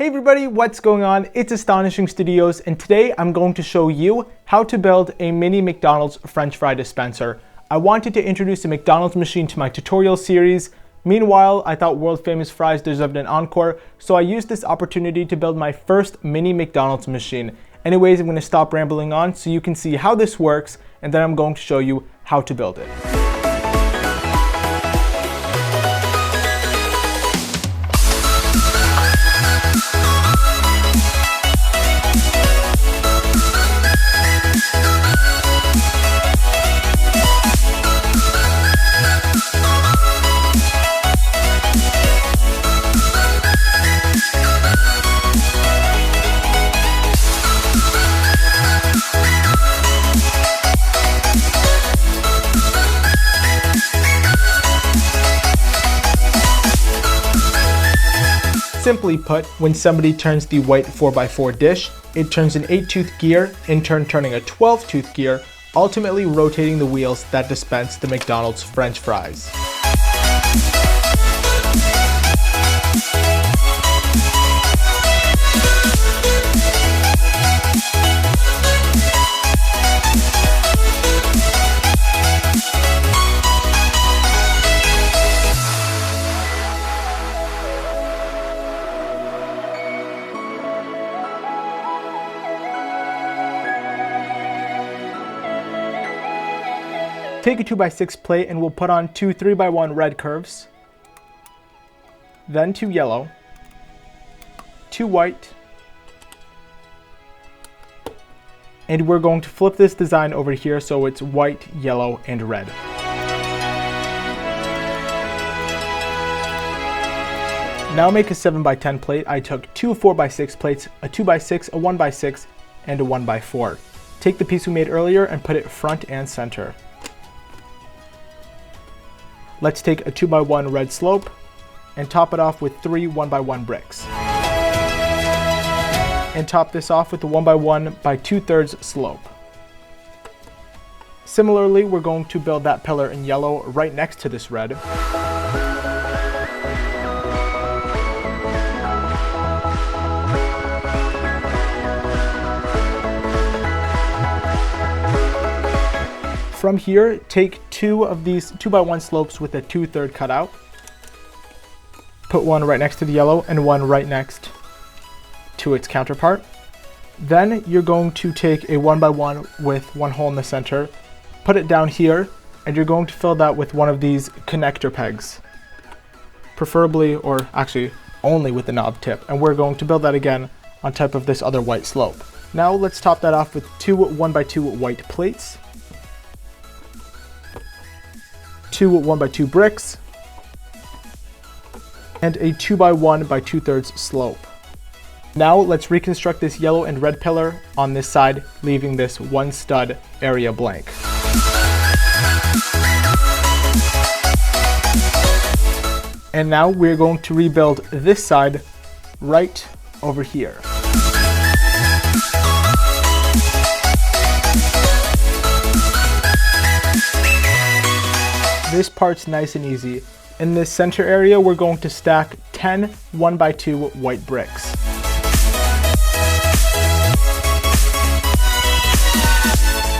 Hey everybody, what's going on? It's Astonishing Studios, and today I'm going to show you how to build a mini McDonald's French fry dispenser. I wanted to introduce a McDonald's machine to my tutorial series. Meanwhile, I thought world famous fries deserved an encore, so I used this opportunity to build my first mini McDonald's machine. Anyways, I'm going to stop rambling on so you can see how this works, and then I'm going to show you how to build it. Simply put, when somebody turns the white 4x4 dish, it turns an 8-tooth gear, in turn turning a 12-tooth gear, ultimately rotating the wheels that dispense the McDonald's French fries. Take a 2x6 plate and we'll put on two 3x1 red curves, then two yellow, two white, and we're going to flip this design over here so it's white, yellow, and red. Now make a 7x10 plate. I took two 4x6 plates, a 2x6, a 1x6, and a 1x4. Take the piece we made earlier and put it front and center. Let's take a 2x1 red slope and top it off with three 1x1 bricks. And top this off with the 1x1 by 2/3 slope. Similarly, we're going to build that pillar in yellow right next to this red. From here, take two of these 2x1 slopes with a 2/3 cutout. Put one right next to the yellow and one right next to its counterpart. Then you're going to take a 1x1 with one hole in the center, put it down here, and you're going to fill that with one of these connector pegs. Preferably, or actually only with the knob tip. And we're going to build that again on top of this other white slope. Now let's top that off with two 1x2 white plates. Two 1x2 bricks, and a 2x1 by 2/3 slope. Now let's reconstruct this yellow and red pillar on this side, leaving this one stud area blank. And now we're going to rebuild this side right over here. This part's nice and easy. In this center area, we're going to stack 10 1x2 white bricks.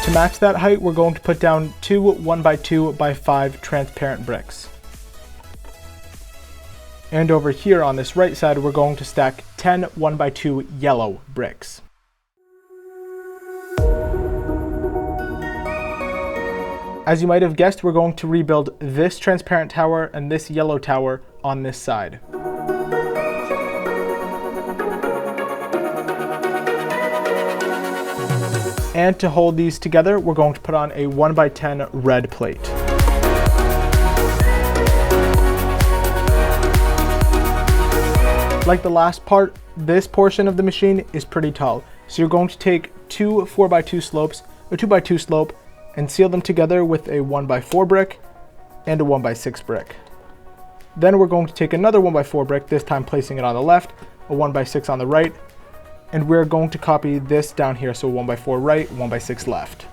To match that height, we're going to put down two 1x2 by 5 transparent bricks. And over here on this right side, we're going to stack 10 1x2 yellow bricks. As you might have guessed, we're going to rebuild this transparent tower and this yellow tower on this side. And to hold these together, we're going to put on a 1x10 red plate. Like the last part, this portion of the machine is pretty tall. So you're going to take two 4x2 slopes, a 2x2 slope, and seal them together with a 1x4 brick and a 1x6 brick. Then we're going to take another 1x4 brick, this time placing it on the left, a 1x6 on the right, and we're going to copy this down here, so 1x4 right, 1x6 left.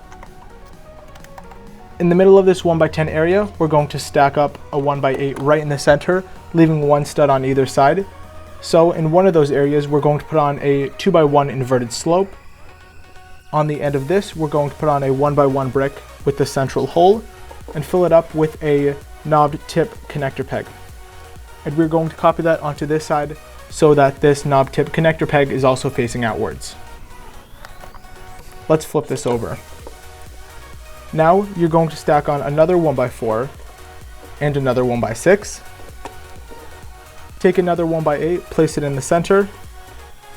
In the middle of this 1x10 area, we're going to stack up a 1x8 right in the center, leaving one stud on either side. So in one of those areas, we're going to put on a 2x1 inverted slope. On the end of this, we're going to put on a 1x1 brick with the central hole and fill it up with a knobbed tip connector peg. And we're going to copy that onto this side so that this knob tip connector peg is also facing outwards. Let's flip this over. Now you're going to stack on another 1x4 and another 1x6. Take another 1x8, place it in the center,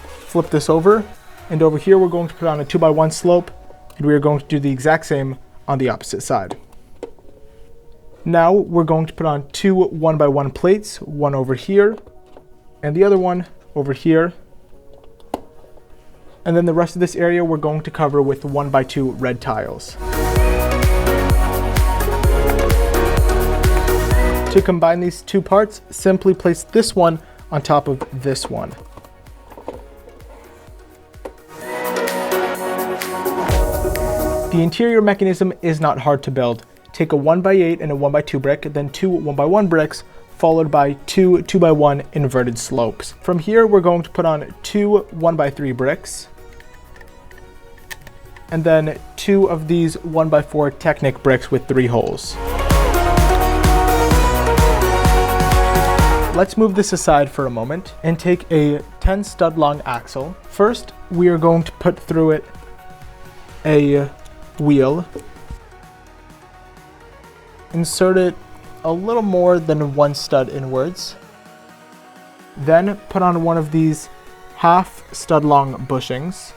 flip this over, and over here we're going to put on a 2x1 slope, and we are going to do the exact same on the opposite side. Now we're going to put on two 1x1 plates, one over here and the other one over here. And then the rest of this area we're going to cover with 1x2 red tiles. To combine these two parts, simply place this one on top of this one. The interior mechanism is not hard to build. Take a 1x8 and a 1x2 brick, then two 1x1 bricks, followed by two 2x1 inverted slopes. From here, we're going to put on two 1x3 bricks, and then two of these 1x4 Technic bricks with 3 holes. Let's move this aside for a moment and take a 10 stud long axle. First, we are going to put through it a wheel. Insert it a little more than 1 stud inwards. Then put on one of these half stud long bushings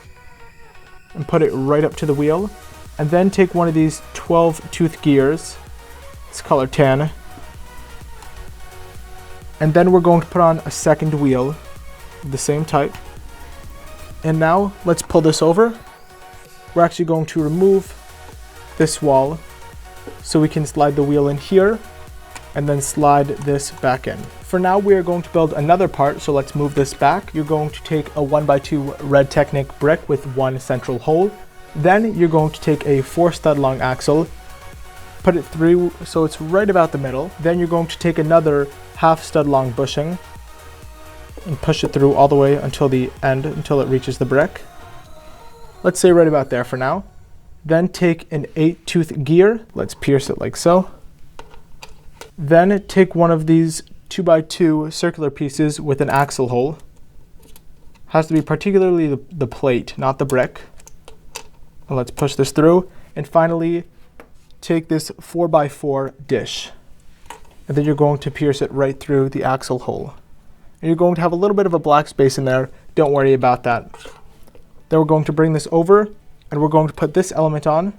and put it right up to the wheel. And then take one of these 12 tooth gears, it's color tan. And then we're going to put on a second wheel of the same type. And now let's pull this over. We're actually going to remove this wall so we can slide the wheel in here and then slide this back in. For now, we are going to build another part, so let's move this back. You're going to take a 1x2 red Technic brick with 1 central hole. Then you're going to take a 4 stud long axle, put it through so it's right about the middle. Then you're going to take another half stud long bushing and push it through all the way until the end, until it reaches the brick. Let's say right about there for now. Then take an 8 tooth gear, let's pierce it like so. Then take one of these 2x2 circular pieces with an axle hole. Has to be particularly the plate, not the brick. And let's push this through. And finally, take this 4x4 dish. And then you're going to pierce it right through the axle hole. And you're going to have a little bit of a black space in there. Don't worry about that. Then we're going to bring this over and we're going to put this element on.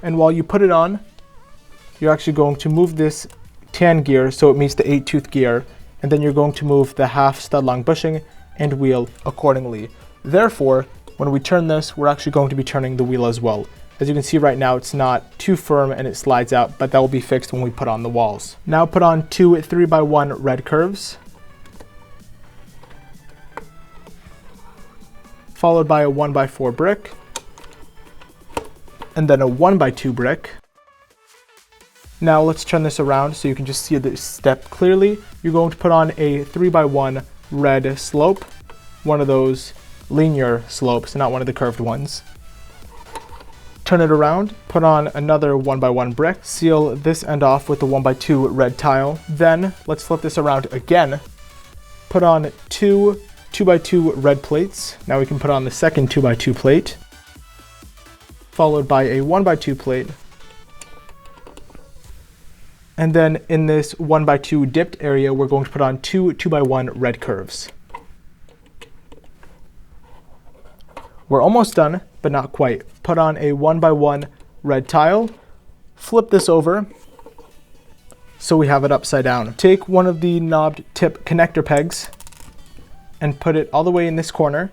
And while you put it on, you're actually going to move this tan gear so it meets the 8 tooth gear. And then you're going to move the half stud long bushing and wheel accordingly. Therefore, when we turn this, we're actually going to be turning the wheel as well. As you can see right now, it's not too firm and it slides out, but that will be fixed when we put on the walls. Now put on two 3x1 red curves, followed by a 1x4 brick, and then a 1x2 brick. Now let's turn this around so you can just see the step clearly. You're going to put on a 3x1 red slope, one of those linear slopes, not one of the curved ones. Turn it around, put on another 1x1 brick, seal this end off with the 1x2 red tile. Then let's flip this around again. Put on two 2x2 red plates. Now we can put on the second 2x2 plate, followed by a 1x2 plate. And then in this 1x2 dipped area, we're going to put on two 2x1 red curves. We're almost done, but not quite. Put on a 1x1 red tile, flip this over so we have it upside down. Take one of the knobbed tip connector pegs and put it all the way in this corner.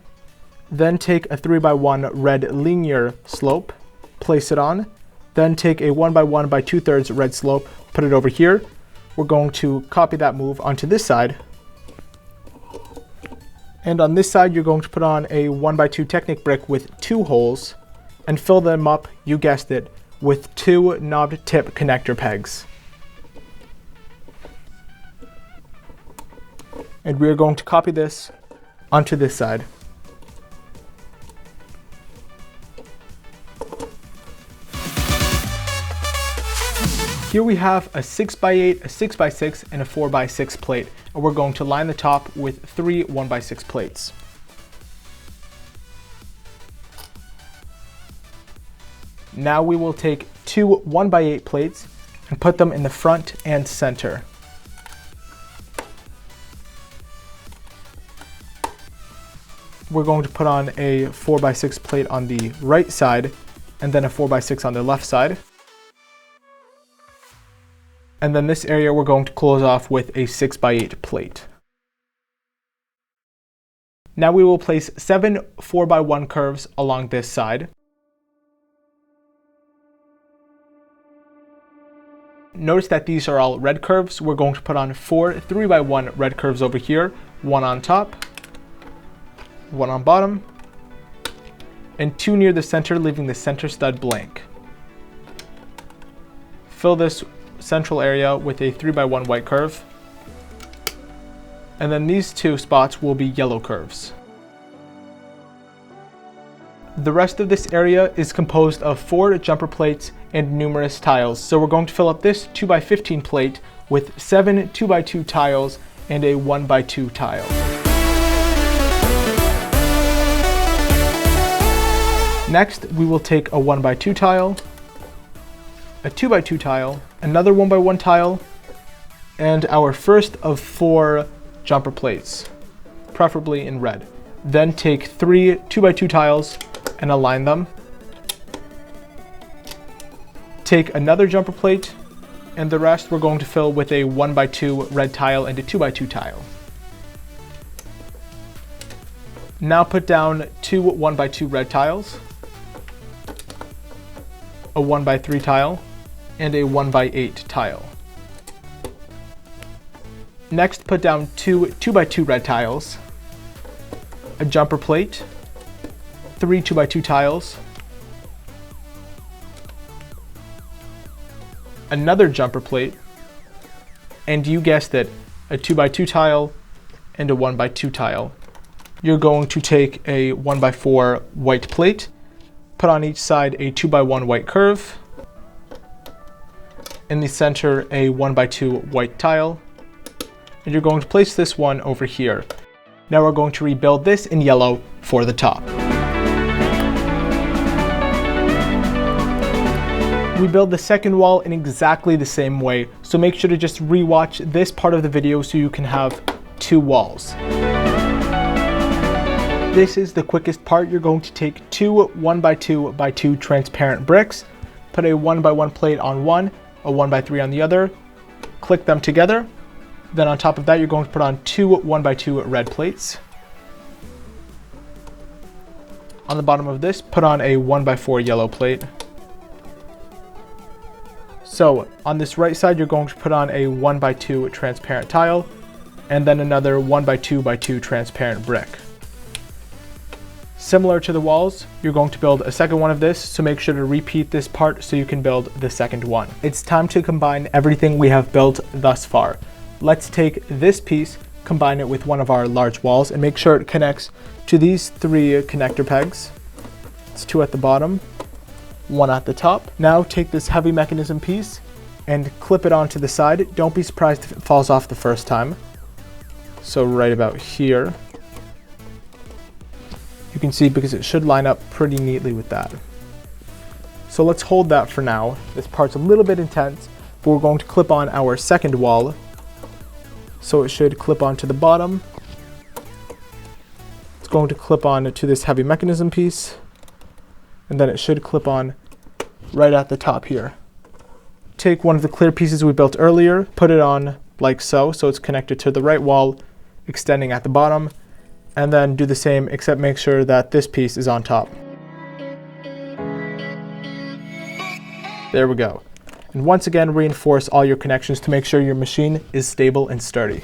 Then take a 3x1 red linear slope, place it on. Then take a 1x1 by 2/3 red slope, put it over here. We're going to copy that move onto this side. And on this side, you're going to put on a 1x2 Technic brick with 2 holes and fill them up, you guessed it, with 2 knobbed tip connector pegs. And we are going to copy this onto this side. Here we have a 6x8, a 6x6, and a 4x6 plate, and we're going to line the top with 3 1x6 plates. Now we will take 2 1x8 plates and put them in the front and center. We're going to put on a 4x6 plate on the right side and then a 4x6 on the left side. And then this area we're going to close off with a 6x8 plate. Now we will place 7 4x1 curves along this side. Notice that these are all red curves. We're going to put on 4 3x1 red curves over here, 1 on top, 1 on bottom, and 2 near the center, leaving the center stud blank. Fill this central area with a 3x1 white curve, and then these 2 spots will be yellow curves. The rest of this area is composed of 4 jumper plates and numerous tiles, so we're going to fill up this 2x15 plate with 7 2x2 tiles and a 1x2 tile. Next, we will take a 1x2 tile, a 2x2 tile, another 1x1 tile, and our first of 4 jumper plates, preferably in red. Then take 3 2x2 tiles and align them. Take another jumper plate, and the rest we're going to fill with a 1x2 red tile and a 2x2 tile. Now put down 2 1x2 red tiles, a 1x3 tile, and a 1x8 tile. Next, put down 2 2x2 red tiles, a jumper plate, 3 2x2 tiles, another jumper plate, and you guessed it, a 2x2 tile and a 1x2 tile. You're going to take a 1x4 white plate, put on each side a 2x1 white curve, in the center a 1x2 white tile, and you're going to place this one over here. Now we're going to rebuild this in yellow for the top. We build the second wall in exactly the same way, so make sure to just rewatch this part of the video so you can have 2 walls. This is the quickest part. You're going to take 2 1x2x2 transparent bricks, put a 1x1 plate on one, a 1x3 on the other, click them together. Then on top of that, you're going to put on 2 1x2 red plates. On the bottom of this, put on a 1x4 yellow plate. So on this right side, you're going to put on a 1x2 transparent tile, and then another 1x2x2 transparent brick. Similar to the walls, you're going to build a second one of this, so make sure to repeat this part so you can build the second one. It's time to combine everything we have built thus far. Let's take this piece, combine it with one of our large walls, and make sure it connects to these 3 connector pegs. It's 2 at the bottom, 1 at the top. Now take this heavy mechanism piece and clip it onto the side. Don't be surprised if it falls off the first time. So right about here. You can see because it should line up pretty neatly with that. So let's hold that for now. This part's a little bit intense, but we're going to clip on our second wall. So it should clip onto the bottom. It's going to clip on to this heavy mechanism piece, and then it should clip on right at the top here. Take one of the clear pieces we built earlier, put it on like so, so it's connected to the right wall, extending at the bottom, and then do the same, except make sure that this piece is on top. There we go. And once again, reinforce all your connections to make sure your machine is stable and sturdy.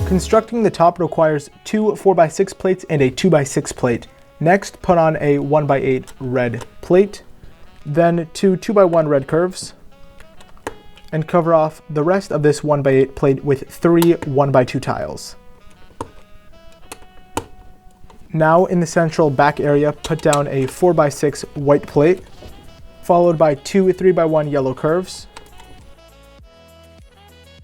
Constructing the top requires 2 4x6 plates and a 2x6 plate. Next, put on a 1x8 red plate, then 2 2x1 red curves, and cover off the rest of this 1x8 plate with 3 1x2 tiles. Now in the central back area, put down a 4x6 white plate, followed by 2 3x1 yellow curves.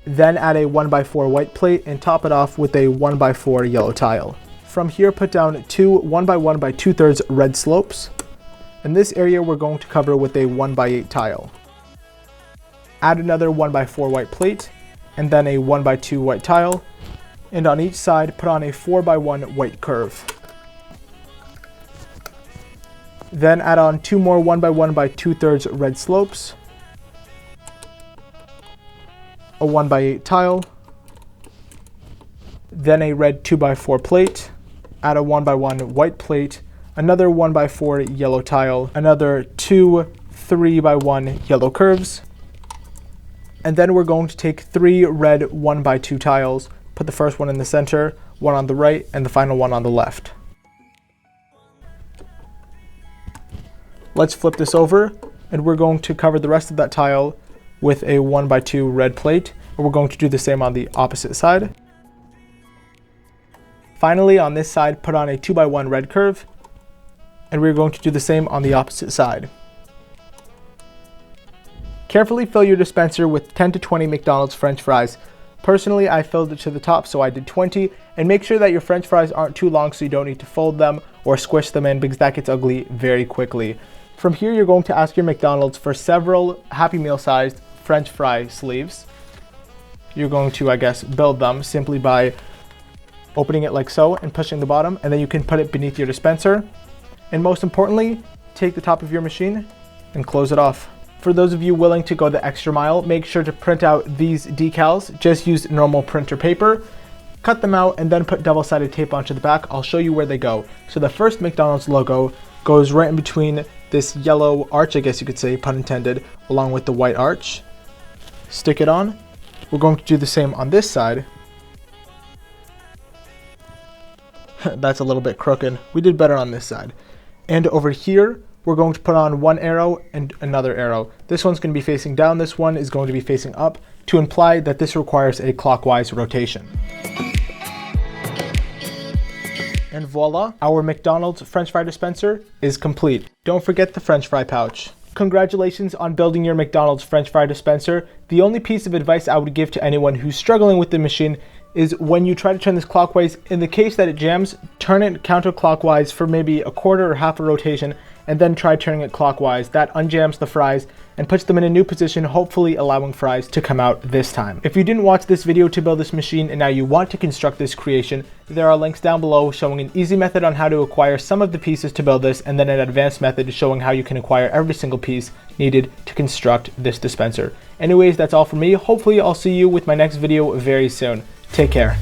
Then add a 1x4 white plate and top it off with a 1x4 yellow tile. From here, put down 2 1x1 by 2/3 red slopes. In this area, we're going to cover with a 1x8 tile. Add another 1x4 white plate, and then a 1x2 white tile. And on each side, put on a 4x1 white curve. Then add on 2 more 1x1 by 2/3 red slopes, a 1x8 tile, then a red 2x4 plate, add a 1x1 white plate, another 1x4 yellow tile, another 2 3x1 yellow curves, and then we're going to take 3 red 1x2 tiles, put the first one in the center, one on the right, and the final one on the left. Let's flip this over, and we're going to cover the rest of that tile with a 1x2 red plate, and we're going to do the same on the opposite side. Finally, on this side, put on a 2x1 red curve, and we're going to do the same on the opposite side. Carefully fill your dispenser with 10 to 20 McDonald's French fries. Personally, I filled it to the top, so I did 20, and make sure that your French fries aren't too long so you don't need to fold them or squish them in because that gets ugly very quickly. From here, you're going to ask your McDonald's for several Happy Meal sized French fry sleeves. You're going to, I guess, build them simply by opening it like so and pushing the bottom, and then you can put it beneath your dispenser. And most importantly, take the top of your machine and close it off. For those of you willing to go the extra mile, make sure to print out these decals. Just use normal printer paper, cut them out, and then put double-sided tape onto the back. I'll show you where they go. So the first McDonald's logo goes right in between this yellow arch, I guess you could say, pun intended, along with the white arch. Stick it on. We're going to do the same on this side. That's a little bit crooked. We did better on this side. And over here, we're going to put on one arrow and another arrow. This one's going to be facing down, this one is going to be facing up, to imply that this requires a clockwise rotation. And voila, our McDonald's French fry dispenser is complete. Don't forget the French fry pouch. Congratulations on building your McDonald's French fry dispenser. The only piece of advice I would give to anyone who's struggling with the machine is when you try to turn this clockwise, in the case that it jams, turn it counterclockwise for maybe a quarter or half a rotation, and then try turning it clockwise. That unjams the fries and puts them in a new position, hopefully allowing fries to come out this time. If you didn't watch this video to build this machine and now you want to construct this creation, there are links down below showing an easy method on how to acquire some of the pieces to build this, and then an advanced method showing how you can acquire every single piece needed to construct this dispenser. Anyways, that's all for me. Hopefully I'll see you with my next video very soon. Take care.